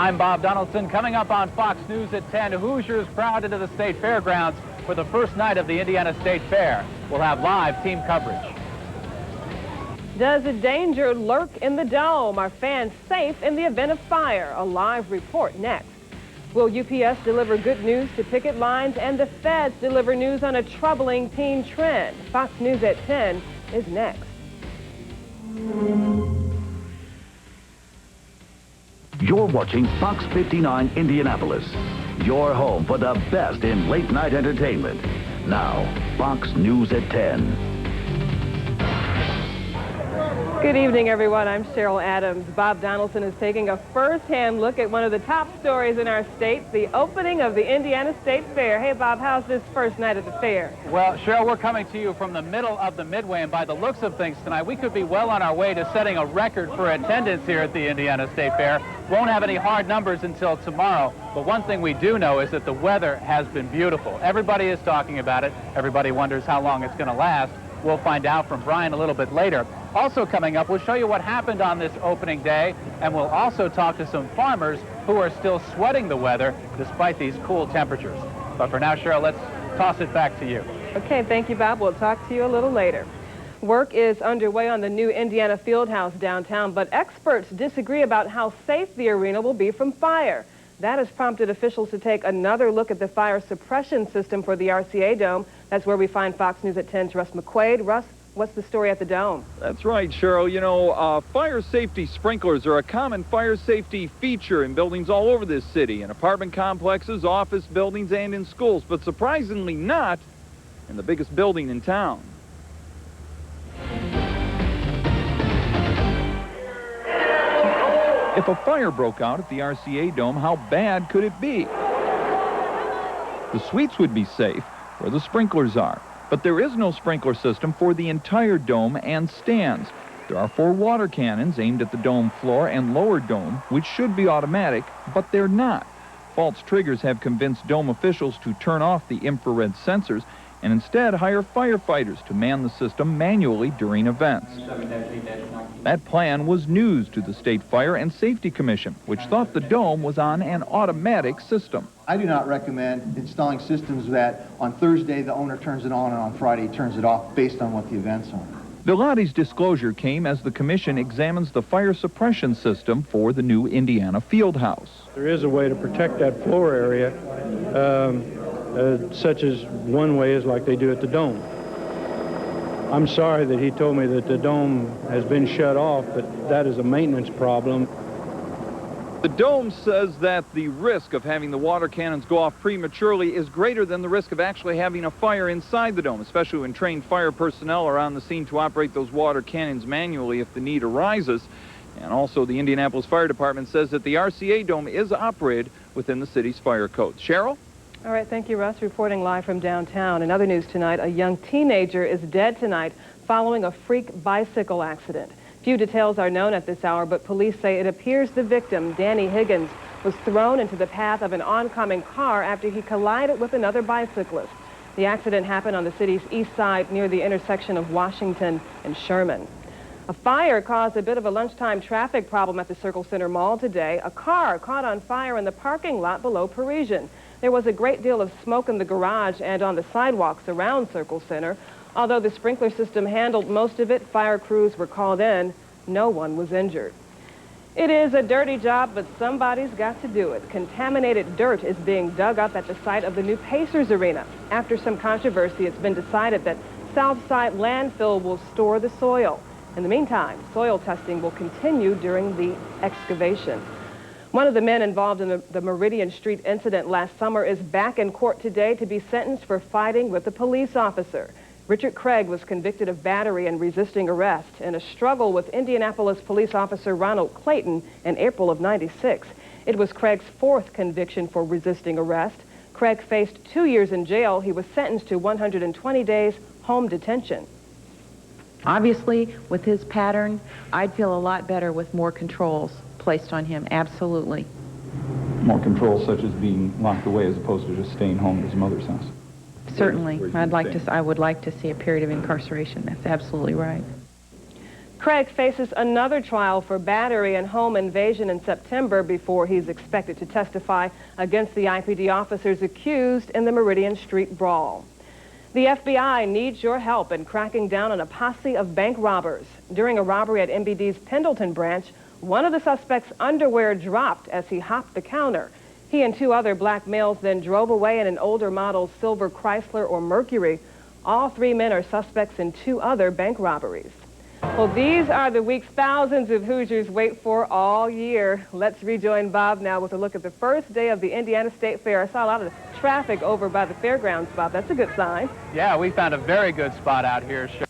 I'm Bob Donaldson. Coming up on Fox News at 10, Hoosiers crowd into the state fairgrounds for the first night of the Indiana State Fair. We'll have live team coverage. Does a danger lurk in the dome? Are fans safe in the event of fire? A live report next. Will UPS deliver good news to picket lines and the feds deliver news on a troubling teen trend? Fox News at 10 is next. You're watching Fox 59 Indianapolis, your home for the best in late-night entertainment. Now, Fox News at 10. Good evening, everyone. I'm Cheryl Adams. Bob Donaldson is taking a first-hand look at one of the top stories in our state, the opening of the Indiana State Fair. Hey, Bob, how's this first night of the fair? Well, Cheryl, we're coming to you from the middle of the Midway, and by the looks of things tonight, we could be well on our way to setting a record for attendance here at the Indiana State Fair. Won't have any hard numbers until tomorrow, but one thing we do know is that the weather has been beautiful. Everybody is talking about it. Everybody wonders how long it's going to last. We'll find out from Brian a little bit later. Also coming up, we'll show you what happened on this opening day, and we'll also talk to some farmers who are still sweating the weather despite these cool temperatures. But for now, Cheryl, let's toss it back to you. Okay, thank you, Bob. We'll talk to you a little later. Work is underway on the new Indiana Fieldhouse downtown, but experts disagree about how safe the arena will be from fire. That has prompted officials to take another look at the fire suppression system for the RCA Dome. That's where we find Fox News at 10's Russ McQuaid. Russ, what's the story at the Dome? That's right, Cheryl. You know, fire safety sprinklers are a common fire safety feature in buildings all over this city, in apartment complexes, office buildings, and in schools, but surprisingly not in the biggest building in town. If a fire broke out at the RCA Dome, how bad could it be? The suites would be safe where the sprinklers are, but there is no sprinkler system for the entire dome and stands. There are 4 water cannons aimed at the dome floor and lower dome, which should be automatic, but they're not. False triggers have convinced dome officials to turn off the infrared sensors and instead hire firefighters to man the system manually during events. That plan was news to the State Fire and Safety Commission, which thought the dome was on an automatic system. I do not recommend installing systems that on Thursday the owner turns it on and on Friday turns it off based on what the events are. Villotti's disclosure came as the commission examines the fire suppression system for the new Indiana Fieldhouse. There is a way to protect that floor area, such as one way is like they do at the Dome. I'm sorry that he told me that the Dome has been shut off, but that is a maintenance problem. The Dome says that the risk of having the water cannons go off prematurely is greater than the risk of actually having a fire inside the dome, especially when trained fire personnel are on the scene to operate those water cannons manually if the need arises. And also the Indianapolis Fire Department says that the RCA Dome is operated within the city's fire codes. Cheryl? All right, thank you, Russ. Reporting live from downtown. In other news tonight, a young teenager is dead tonight following a freak bicycle accident. Few details are known at this hour, but police say it appears the victim, Danny Higgins, was thrown into the path of an oncoming car after he collided with another bicyclist. The accident happened on the city's east side near the intersection of Washington and Sherman. A fire caused a bit of a lunchtime traffic problem at the Circle Center Mall today. A car caught on fire in the parking lot below Parisian. There was a great deal of smoke in the garage and on the sidewalks around Circle Center. Although the sprinkler system handled most of it, fire crews were called in. No one was injured. It is a dirty job, but somebody's got to do it. Contaminated dirt is being dug up at the site of the new Pacers Arena. After some controversy, it's been decided that Southside Landfill will store the soil. In the meantime, soil testing will continue during the excavation. One of the men involved in the Meridian Street incident last summer is back in court today to be sentenced for fighting with a police officer. Richard Craig was convicted of battery and resisting arrest in a struggle with Indianapolis police officer Ronald Clayton in April of '96. It was Craig's 4th conviction for resisting arrest. Craig faced 2 years in jail. He was sentenced to 120 days home detention. Obviously, with his pattern, I'd feel a lot better with more controls placed on him, absolutely. More controls such as being locked away as opposed to just staying home at his mother's house. Certainly. I would like to see a period of incarceration. That's absolutely right. Craig faces another trial for battery and home invasion in September before he's expected to testify against the IPD officers accused in the Meridian Street brawl. The FBI needs your help in cracking down on a posse of bank robbers. During a robbery at MBD's Pendleton branch, one of the suspects' underwear dropped as he hopped the counter. He and 2 other black males then drove away in an older model silver Chrysler or Mercury. All 3 men are suspects in 2 other bank robberies. Well, these are the weeks thousands of Hoosiers wait for all year. Let's rejoin Bob now with a look at the first day of the Indiana State Fair. I saw a lot of traffic over by the fairgrounds, Bob. That's a good sign. Yeah, we found a very good spot out here, Cheryl.